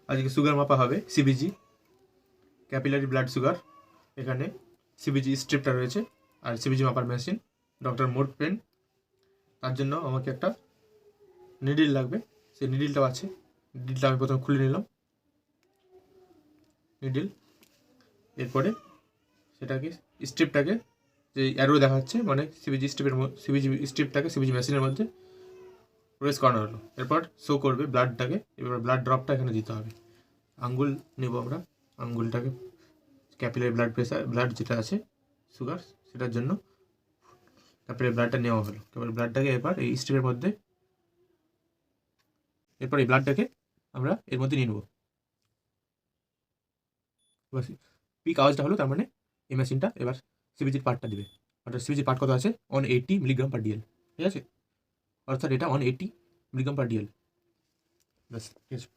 আজকে সুগার মাপা হবে সিবিজি, ক্যাপিলারি ব্লাড সুগার। এখানে সিবিজি স্ট্রিপটা রয়েছে আর সিবিজি মাপার মেশিন, ডক্টর মোড পেন। তার জন্য আমাকে একটা নিডিল লাগবে, সেই নিডিলটাও আছে। নিডিলটা আমি প্রথমে খুলে নিলাম, নিডিল। এরপরে সেটাকে স্ট্রিপটাকে, যে অ্যারো দেখাচ্ছে মানে সিবিজি স্ট্রিপের সিবিজি স্ট্রিপটাকে সিবিজি মেশিনের মধ্যে প্রেস করানো হলো। এরপর শো করবে ব্লাডটাকে, এবার ব্লাড ড্রপটা এখানে দিতে হবে। আঙ্গুল নেব আমরা, আঙ্গুলটাকে ক্যাপিলারি ব্লাড প্রেসার, ব্লাড যেটা আছে সুগার সেটার জন্য ক্যাপিলারি ব্লাডটা নেওয়া হলো। ক্যাপিলারি ব্লাডটাকে এবার এই স্ট্রিপের মধ্যে, এরপর এই ব্লাডটাকে আমরা এর মধ্যে নিয়ে নেবো। পিক আওয়াজটা হলো, তার মানে এই মেশিনটা এবার সিবিজির পার্টটা দিবে। অর্থাৎ সিবিজির পার্ট কত আছে 180 মিলিগ্রাম পার ডিএল, ঠিক আছে? অর্থাৎ এটা 180 মিলিগ্রাম পার ডিএল। ব্যাস, ঠিক আছে।